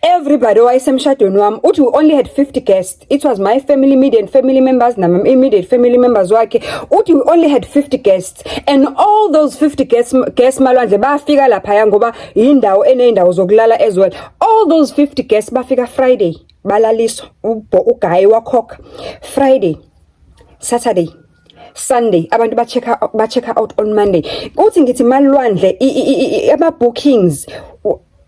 everybody wayesemshadweni wami uthi we only had 50 guests. It was my family, immediate family members na immediate family members wakhe. Uthi we only had 50 guests, and all those 50 guests malwandle bafika lapha ngoba indawo enendawo zokulala as well. All those 50 guests bafika Friday balaliswa uGuy wakhokha Friday, Saturday, Sunday abantu ba-check out on Monday. Uthi ngithi malwandle ama bookings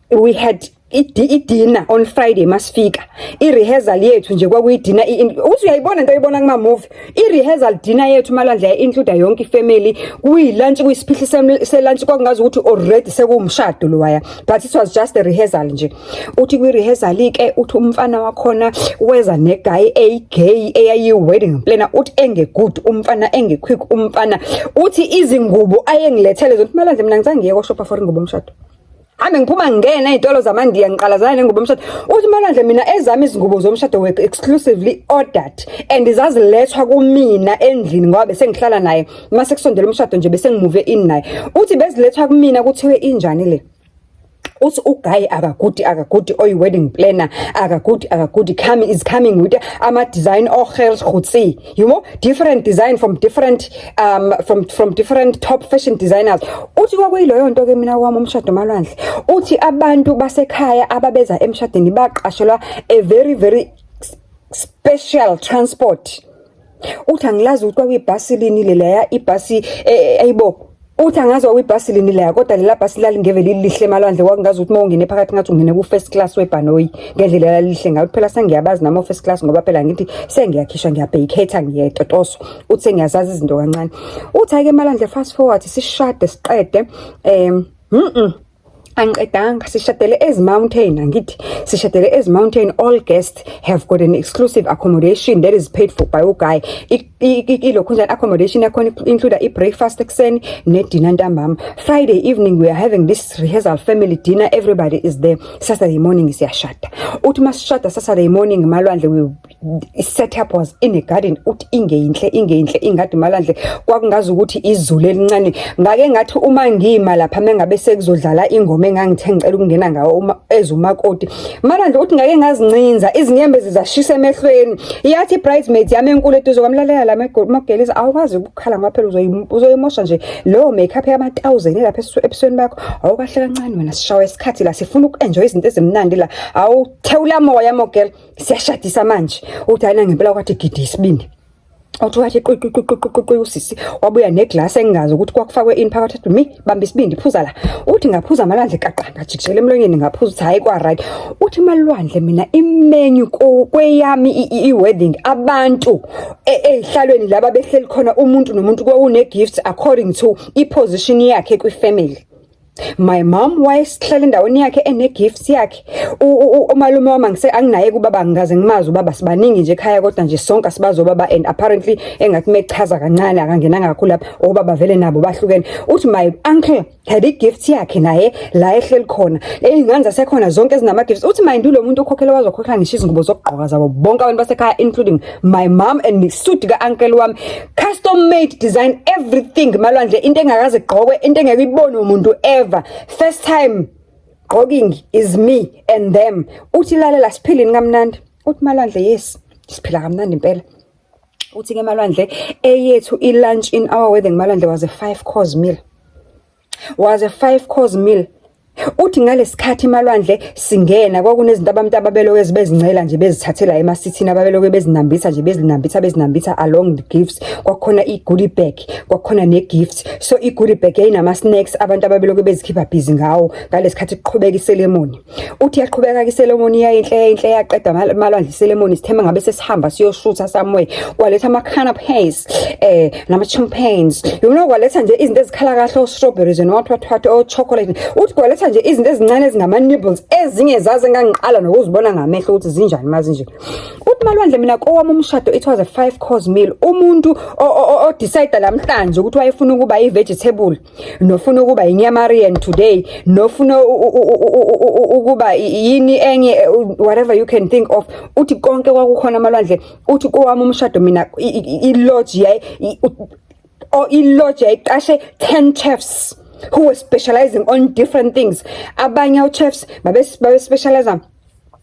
we had idina on Friday masifika. I-rehearsal yethu nje kwakuyidina uthi uyayibona into oyibona kuma movie. I-rehearsal dinner yethu malwandle include yonke ifamily. Kuyilunch kuyisiphihli selunch kwakungazi ukuthi already sekuwumshado lo waya, but it was just a rehearsal nje. Uthi kwi-rehearsal ke uthi umfana wakhona weza neGuy gay eyayi wedding planner. Uthi engegood umfana engequick umfana. Uthi izingubo ayengilethele zokuthi malwandle mina ngizange ngiye ko-shopper for ingubo omshado. Ame ngiphuma ngena ezitolo zamandiya ngiqalazana nengubo omshado. Uthi malwandle mina ezami izingubo zomshado were exclusively ordered and izazilethwa kumina endlini ngoba bese ngihlala naye mase kusondela umshado nje bese ngimuve in naye. Uthi bezilethwa kumina kuthiwe injani le. Uthi uGuy akagudi oy wedding planner akagudi coming with ama design khutsi, you know, different design from different different top fashion designers. Uthi kwakuyiloyo nto ke mina wami umshado malwandle. Uthi abantu basekhaya ababeza emshadweni baqashelwa a very special transport. Uthi angilazi ukuthi kwakuyibhasi lini leya ibhasi ayibo. Uthi angazi kwibhasi lini la kodwa lela bhasi lali ngevele lihle malwandle kwakungazi ukuthi mawungene phakathi ngathi ungene ku first class webhanoyi ngendlela lihle ngayo phela sengiyabazi namo first class ngoba phela ngithi sengiyakhishwa ngiyabhayikhetha ngiyetotoso. Uthi sengiyazazi izinto kancane. Uthi ake malwandle fast forward sishade siqede angiqedanga sishadele eziMountain angithi sishadele eziMountain. All guests have got an exclusive accommodation that is paid for by uGuy. Ilokhunjani accommodation yakhona include i-breakfast ekuseni ne-dinner ntambama. Friday evening we are having this rehearsal family dinner, everybody is there. Saturday morning siyashada. Uthi masishada Saturday morning Malwandle setup was in a garden. Uthi ingeyinhle ingadi Malwandle kwakungazi ukuthi izulu elincane. Ngake ngathi uma ngima lapha mengabe sekuzodlala ingoma engangithe ngicela ukungena ngawo ezumakoti. Malwandle uthi ngake ngazincinza izinyembe zizashisa emehlweni. Yathi bridesmaids yami enkulu eduze kwamlalela la mageliza awukwazi ukukhala ngaphela uzoyimosha nje lo makeup yama-1000 lapha ebusweni bakho. Awukahle kancane wena sishawa isikhathi la sifuna uku-enjoy izinto ezimnandi la. Awuthewula moya mogel siyashadisa manje. Uthi ayina ngempela kwathi gidi isibindi. Uthi wathi qiqi usisi wabuya neglass engazi ukuthi kwakufakwe ini phakathi athi mi bamba isibindi phuza la. Uthi ngaphuza Malwandle qaqanga jikijele emlonyeni ngaphuza uthi hayi kwa right. Uthi Malwandle mina imenu kweyami i-wedding abantu ehlalweni laba behleli khona umuntu nomuntu kwakune gifts according to i-position yakhe kwi-family. My mom wayesihlala endaweni yakhe ene-gifts yakhe. Umalume wami anginaye kubaba ngikaze ngimazi ubaba sibaningi nje ekhaya kodwa nje sonke asibazi ubaba and apparently engathi mechaza kancane akangenanga kakhulu lapha obaba vele nabo bahlukene. Uthi my uncle had i-gift yakhe naye la ehleli khona. Ey'ngane sekhona zonke ezinama-gifts. Uthi mind lo muntu ukhokhela wazokhokhela ngisho izingubo zokugqoka zabo bonke abantu basekhaya including my mom and isuit ka-uncle wami. Custom made design everything Malwandle into engakaze gqokwe into engeke ibone umuntu ever. First time gqoking is me and them. Uthi lalela siphilini kamnandi. Uthi Malwandle yes siphila kamnandi impela. Uthi ke Malwandle eyethu i-lunch in our wedding Malwandle was a 5-course meal. Uthi ngalesikhathi Malwandle singena kwakunezinto abantu ababeloke bezincela nje bezithathela emasithini ababeloke bezinambitha nje bezinambitha along the gifts. Kwakhona i-goodie bag kwakhona ne-gifts. So i-goodie bag yayinama snacks abantu ababeloke bezikhipha busy ngawo ngalesikhathi kuqhubeka iceremony. Uthi yaqhubeka iceremony yayinhle yaqeda Malwandle iceremony sithema ngabe sesihamba siyoshutha somewhere. Kwaletha ama-canapés nama-champagnes. You know kwaletha nje izinto ezikhala kahle o-strawberries and what o-chocolate. Uthi kwaletha nje izinto ezincane ezingama-nibbles ezinye zaze ngangiqala nokuzibona ngamehlo ukuthi zinjani mazi nje. Uthi Malwandle mina kowami umshado it was a 5-course meal. Umuntu o-decide namhlanje ukuthi wayefuna ukuba i-vegetable nofuna ukuba inyamarian today nofuna ukuba yini enye whatever you can think of. Uthi konke kwakukhona Malwandle. Uthi kowami umshado mina i-lodge yayiqashe 10 chefs who were specializing on different things. Abanye chefs babe specialize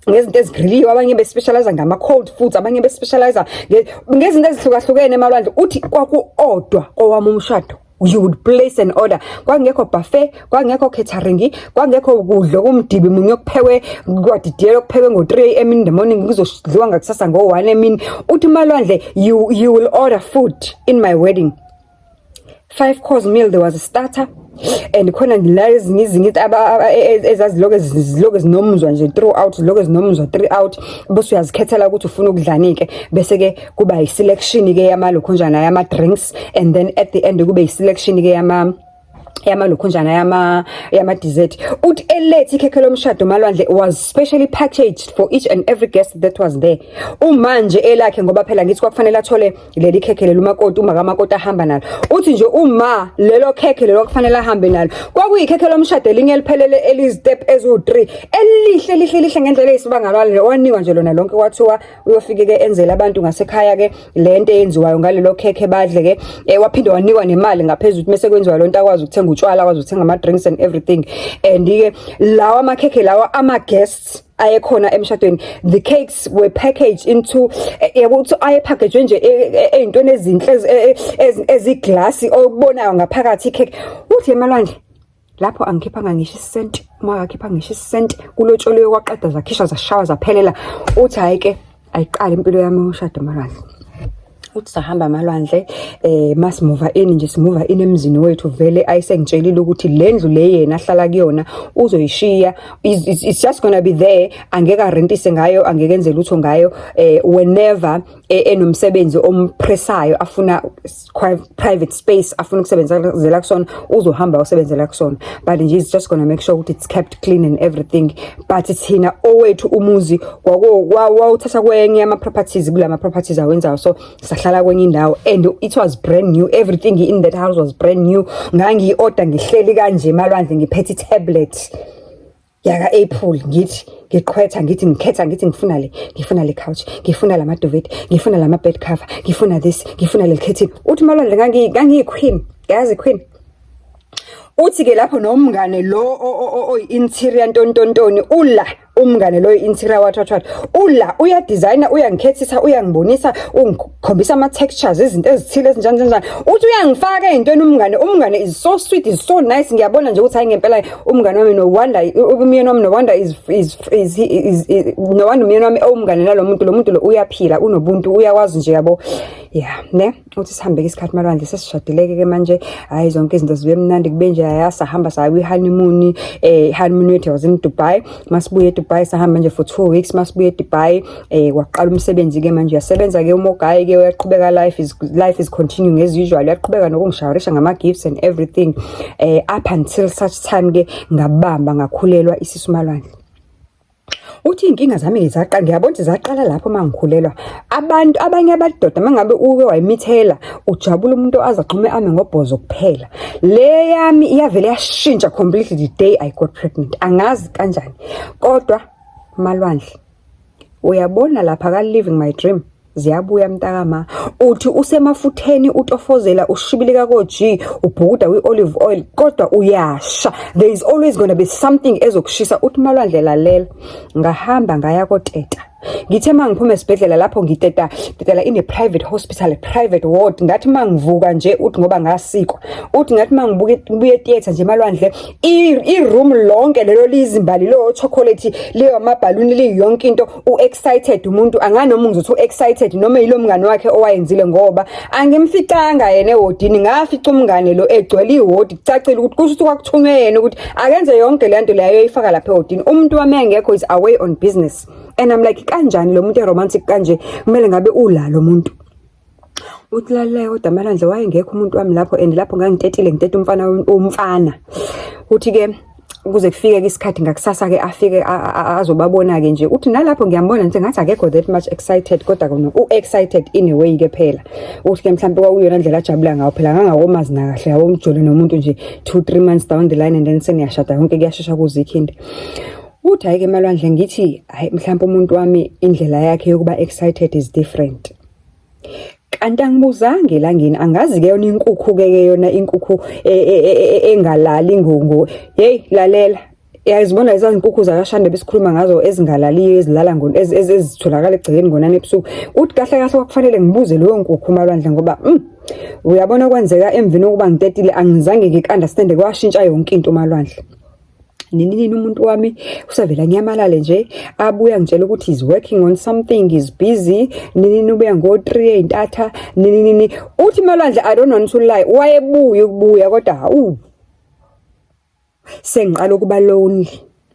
ngezinto ezigriliwe, abanye bespecialize ngama-cold foods, abanye bespecialize ngezinto ezihlukahlukene Malwandle. Uthi kwaku-odwa owami umshado. You would place an order. Kwangekho buffet, kwangekho catering, kwangekho kudla kumdibi munye okuphekwe kwadidiyela okuphekwe ngo-3 AM in the morning kuzodliwa ngakusasa ngo-1 emini. Uthi Malwandle you will order food in my wedding. 5-course meal, there was a starter and khona ezinye izinto ezaziloke zinomuzwa nje throughout, ziloke zinomuzwa throughout. Bese uyazikhethela ukuthi ufuna ukudlanike bese ke kuba i-selection ke yamalokhunjana yama-drinks and then at the end kube i-selection ke yamalokhunjana yama-dessert. Uthi elethi ikhekhe lomshado Malwandle was specially packaged for each and every guest that was there. Umanje elakhe ngoba phela ngithi kwakufanele athole leli khekhe lelo makoti kamakoti ahamba nalo. Uthi nje uma lelo khekhe lelo kufanele ahambe nalo kwakuyikhekhe lomshado elinye eliphelele elizitep ezu-3 elihle ngendlela eyisibangalwane wanikwa nje lona lonke kwathiwa uyofike ke enzela abantu ngasekhaya ke lento eyenziwayo ngalelo khekhe badle ke waphinde wanikwa nemali ngaphezulu ukuthi mase kwenziwa lonto akwazi ukuthenga utshwala, akwazi ukuthenga ama-drinks and everything. And ke lawa amakhekhe lawa ama-guests ayekhona emshadweni, the cakes were packaged into ayepackaged nje ey'ntweni ezinhle eziglasi okubonayo ngaphakathi ikhekhe. Uthi Malwandle lapho angikhiphanga ngisho isenti, uma akakhipha ngisho isenti kulotsholiwe kwaqeda zakhishwa zashawa zaphelela. Uthi hayi ke ayiqala impilo yami yoshado Malwandle. Uthi sahamba Malwandle masimuva in nje simuva in emzini wethu vele ayisengitshelile ukuthi lendlu le yena ahlala kuyona uzoyishiya, it's just gonna be there, angeke arentise ngayo, angeke enze lutho ngayo whenever enomsebenzi ompressayo afuna private space afuna ukusebenzela kusona uzohamba usebenzela kusona, but nje is just gonna make sure ukuthi it's kept clean and everything. But thina owethu umuzi wawuthatha kwenye ama properties kulama properties awenzayo, so sahlala kwenye indawo and it was brand new, everything in that house was brand new. Ngangi order ngihleli kanje emalwandle ngiphethe tablet yaka April ngithi ngiqhwetha ngithi ngikhetha ngithi ngifuna le couch, ngifuna lama duvet, ngifuna lama bed cover, ngifuna this, ngifuna le curtain. Uthi malwandle ngangi queen, yazi queen. Uthi ke lapho nomngane lo interior ntontontoni ula umngane lo interior wathatha ula uya designer uyangikhethisa uyangibonisa ungikhombisa ama textures izinto ezithile ezinjani uthi uyangifaka ezintweni umngane is so sweet, is so nice. Ngiyabona nje ukuthi hayi ngempela umngane wami no wonder umyeni wami no wonder is no wonder umyeni wami umngane lo muntu lo uyaphila unobuntu uyakwazi nje yabo. Yeah, ne uthi sihambe ke isikhathi malwandle sesishadileke ke manje hayi zonke izinto zibe mnandi kube nje ayasahamba sayi honeymoon honeymoon yethu was in Dubai, masibuye Dubai sahamba nje for 2 weeks, masibuye Dubai waqala umsebenzi ke manje uyasebenza ke uMogayi ke uyaqhubeka, life is continuing as usual, uyaqhubeka nokungishawarisha ngama gifts and everything up until such time ke ngabamba ngakhulelwa isisu malwandle. Uthi inkinga zami ngizaqala ngiyabona ukuthi zaqala lapho mangikhulelwa. Abantu abanye abadoda mangabe uke wayimithela ujabula umuntu azaqhume ame ngobhozo kuphela. Le yami iyavele yashintsha completely the day I got pregnant. Angazi kanjani. Kodwa malwandle uyabona lapha ka living my dream ziyabuya mntakama. Uthi usemafutheni utofozela ushibilika koji ubhukuda kwi-olive oil kodwa uyasha. There is always going to be something ezokushisa. Uthi malwandle lalela ngahamba ngaya koteta ngithe mangiphume esibhedlela lapho ngitetela in a private hospital, a private ward. Ngathi mangivuka nje uthi ngoba ngasikwa uthi ngathi mangibuye theater nje malwandle i-room lonke lelo lizimbali lo chocolate leyo amabhaluni li yonke into excited umuntu anganoma ngizothi excited noma yilo mngane wakhe owayenzile ngoba angimficanga yena ewodini ngafica umngane lo egcwele iwodi kucacile ukuthi kusho ukuthi kwakuthunywe yena ukuthi akenze yonke le nto leyo ifaka lapha ewodini. Umuntu wami engekho is away on business and I'm like kanjani lo muntu romantic kanje kumele ngabe ulalo umuntu. Uthi lalela kodwa malwandle wayengekho umuntu wami lapho and lapho ngiteta umfana. Uthi ke kuze kufike ke isikhathi ngakusasa ke afike azobabona ke nje uthi nalapho ngiyambona nje ngathi akekho that much excited kodwa kona excited in a way ke phela. Uthi ke mhlambe kwakuyona ndlela ajabula ngawo phela ngangakomazi na kahle yabo umjole nomuntu nje 2-3 months down the line and then seniyashada yonke kuyashesha kuzikhindi. Uthi hayi ke malwandle ngithi hayi mhlawumbe umuntu wami indlela yakhe yokuba excited is different. Kanti angibuzanga elangeni angazi ke yona inkukhu ke yona inkukhu engalali ngongo. Hey lalela yazibona lezi inkukhu zakashande besikhuluma ngazo ezingalaliyo ezilala ngoni ezitholakala egcekeni ngonani ebusuku. Uthi kahle kwakufanele ngibuze leyo nkukhu malwandle ngoba uyabona kwenzeka emvini ukuba ngitetile angizange ngikunderstand kwashintsha yonke into malwandle. Nini umuntu wami usavela ngiyamalale nje abuya ngitshela ukuthi is working on something, is busy. Nini ubuya ngo3 entatha nini uthi malwandle I don't want to lie wayebuya ukubuya kodwa sengiqala ukuba lonely.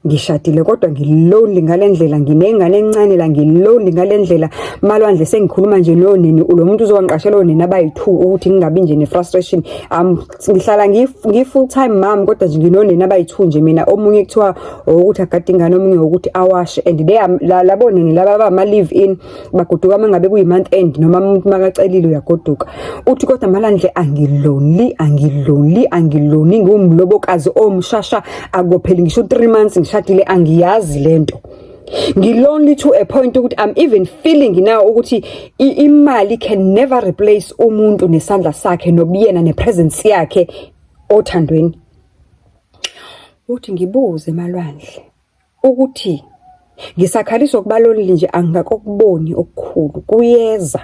Ngishadile kodwa ngilonely ngalendlela, nginengane encane la ngilonely ngalendlela malwandle sengikhuluma nje lo nini lo muntu uzowangqashela onini abayi2 ukuthi ngingabi nje ne frustration. Ngihlala ngi full time mom kodwa nje nginonini abayi2 nje mina omunye kuthiwa ukuthi agade ingane omunye ukuthi awashe and they labo nini laba bama live in bagoduka mangabe kuyi month end noma umuntu makacelile uyagoduka. Uthi kodwa malwandle angilonely ngumlobokazi omshasha akopheli ngisho 3 months ngishadile angiyazi lento. Ngilonely to a point ukuthi I'm even feeling now ukuthi imali can never replace umuntu nesandla sakhe nobuyena nepresence yakhe othandweni. Uthi ngibuze malwandle ukuthi ngisakhaliswa ukuba lonely nje angakokuboni okukhulu kuyeza.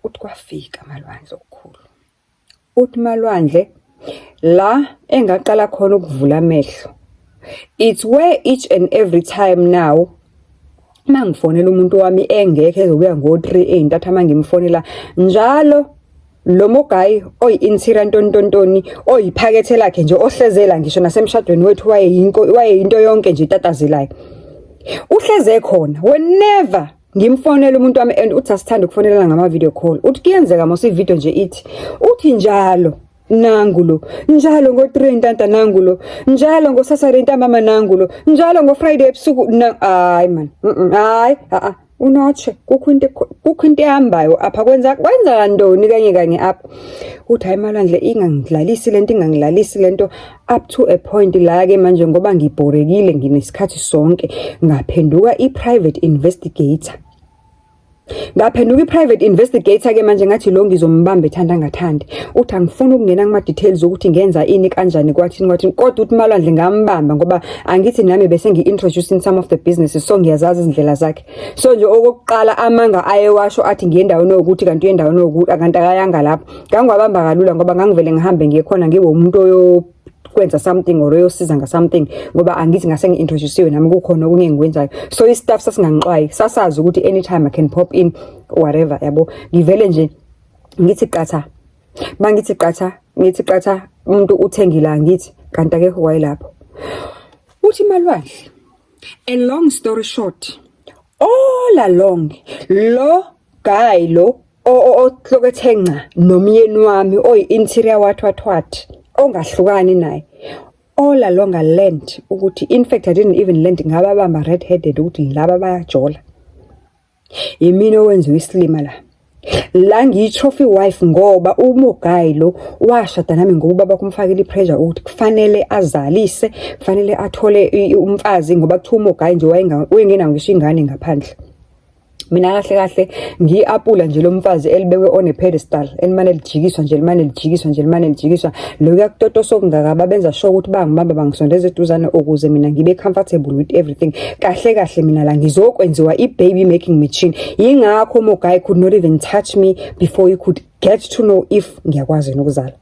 Uthi kwafika malwandle okukhulu. Uthi malwandle la engaqala khona ukuvula amehlo. It's where each and every time now mangifonela umuntu wami engekho ezobuya ngo3 entatha mangimfonela njalo lo Mogayi oyi-interior ntontontoni oyiphakethe lakhe nje ohlezela ngisho nasemshadweni wethu wayeyinto yonke nje itatazelayo uhleze khona whenever ngimfonela umuntu wami and uthi asithanda ukufonelana ngama video call. Uthi kuyenzeka mose ivideo nje ithi uthi njalo nangulo njalo ngo3 intanta nangulo njalo ngosasare intambama nangulo njalo ngoFriday ebusuku hayi man hayi unoche kukho into ehambayo apha kwenza ntoni kanye apha. Uthi hayi Malwandle ingangidlalisi lento up to a point la ke manje ngoba ngibhorekile nginesikhathi sonke ngaphenduka i-private investigator. Ngaphenduka i-private investigator ke manje ngathi lo ngizombamba ethanda ngathandi. Uthi angifuni ukungena kuma details ukuthi ngenza ini kanjani kwathini kodwa uthi Malwandle ngambamba ngoba angithi nami bese ngi-introducing some of the businesses so ngiyazazi izindlela zakhe. So nje okokuqala amanga ayewasho athi ngiyendawo nokuthi kanti uyendawo nokuthi akanti akayanga lapho. Ngangwabamba kalula ngoba ngangivele ngihambe ngiyekhona ngibe umuntu kwenza something or yosiza nga something ngoba angithi ngase ngi-introduce nami kukhona okunye engikwenzayo. So istaff sasinganqwayi sasazi ukuthi anytime I can pop in whatever yabo. Ngivele nje ngithi qatha mangithi qatha umuntu uthengila ngithi kanti akekho wayelapho. Uthi Malwandle, a long story short, all along lo guy lo ohlokethenga nomyeni wami oyi-interior what ongahlukani naye, all along I learned ukuthi in fact I didn't even learn ngaba bamba red-headed ukuthi laba bayajola. Yimina owenziwe isilima la ngiyi-trophy wife ngoba uMogai lo washada nami ngoba baba kumfakela i-pressure ukuthi kufanele azalise, kufanele athole umfazi ngoba kuthiwa uMogai nje wayengenawo ngisho ingane ngaphandle. Mina kahle ngiyi-apula nje lo mfazi elibekwe on a pedestal elimane lijikiswa nje lokuya kutotoso kungaka babenza sure ukuthi bangibamba bangisondeza eduzane ukuze mina ngibe comfortable with everything. Kahle mina la ngizokwenziwa i-baby making machine. Yingakho uMogai could not even touch me before he could get to know if ngiyakwazi ukuzala.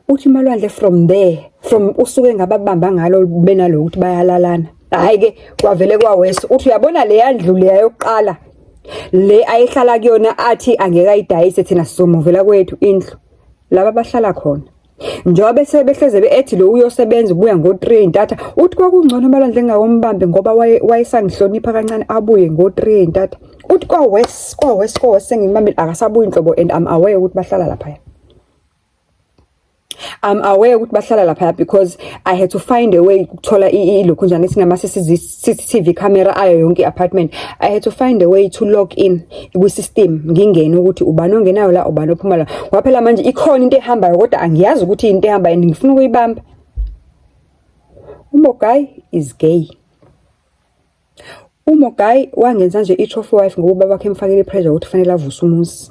Uthi Malwandle from usuke ngababamba ngalo benalo ukuthi bayalalana. Hayi ke kwavele kwawese uthi uyabona le yandlu le yokuqala le ayihlala kuyona athi angekayidayise thina sizomovela kwethu indlu laba bahlala khona njengoba bese behleze bethi lo uyosebenza ubuya ngo3 intata. Uthi kwakungcono Malwandle ngawombambe ngoba wayesangihlonipha kancane abuye ngo3 intata. Uthi kwawese sengimamela akasabuyi inhlobo and I'm aware ukuthi bahlala lapha because I had to find a way ukuthola ilokhu njani sinama CCTV camera ayo yonke apartment. I had to find a way to log in kwi-system ngingene ukuthi ubani ongenayo la ubani ophuma la. Waphela manje ikhona into ehambayo kodwa angiyazi ukuthi into ehambayo ngifuna ukuyibamba. uMogai is gay. uMogai wangenza nje i-trophy wife ngoba babakhe emfakela i-pressure ukuthi fanele avuse umuzi.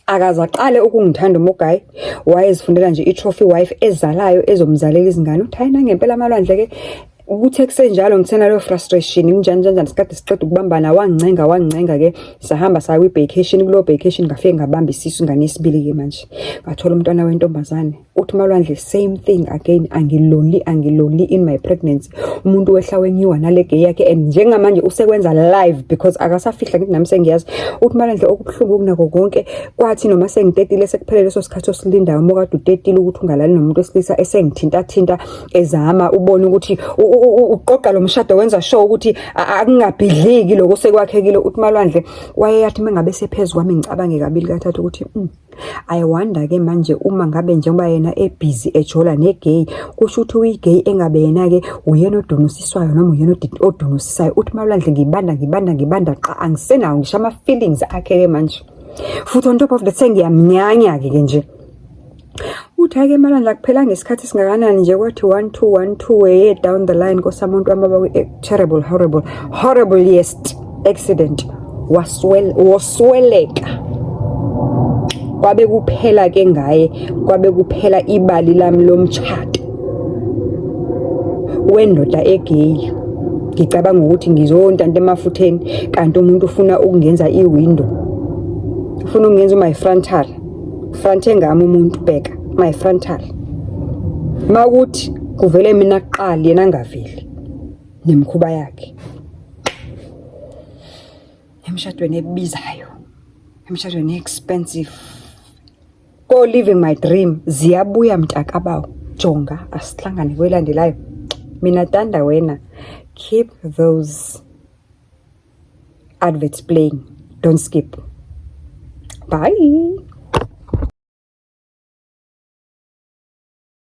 Akaza qale ukungithanda uMogai wayezifundela nje i-trophy wife ezalayo ezomzalela izingane. Uthi hayi nangempela Malwandle ke ukuthi kusenjalo ngithena lo frustration njani sikade siqeda ukubambana wangincenga ke sahamba saya kwi-vacation. Kulo vacation ngafike ngabamba isisu ingane yesibili ke manje ngathola umntwana wentombazane. Uthi Malwandle same thing again, angilonely in my pregnancy. Umuntu wehla wenyiwa nale gay yakhe and njengamanje usekwenza live because akasafihla ngithi nami sengiyazi. Uthi Malwandle okubuhlungu kunako konke kwathi noma sengitetile sekuphelele leso sikhathi osilindayo mokade utetile ukuthi ungalali nomuntu wesilisa esengithinta ezama ubone ukuthi uqoqa lo mshado wenza sure ukuthi akungabhidliki lokho sekwakhekile. Uthi Malwandle wayeyathi mengabe sephezulu kwami ngicabange kabili kathathu ukuthi I wonder ke manje uma ngabe njengoba yena ebusy ejola negay kusho ukuthi uyigay engabe yena ke uyena odonosiswayo noma uyena odonosisayo. Uthi Malwandle ngibanda qa angisenawo ngisho ama feelings akhe ke manje futhi on top of the thing ngiyamnyanya ke nje. Uthi ake Malwandle kuphela ngesikhathi singakanani nje kwathi 1212 way down the line kosamuntu amaba terrible horriblest accident wasweleka. Kwabe kuphela ke ngaye, kwabe kuphela ibali lami lomtshado wendoda egay. Ngicabanga ukuthi ngizontanta emafutheni kanti umuntu ufuna ukungenza iwindow, ufuna ukungenza my frontal front engami umuntu bheka my frontal. Makuthi kuvele mina kuqala yena angaveli nemkhuba yakhe emshadweni ebizayo, emshadweni expensive. Go living my dream ziyabuya mntakabawo. Jonga asihlangane kwelandelayo. Mina tanda wena keep those adverts playing. Don't skip. Bye.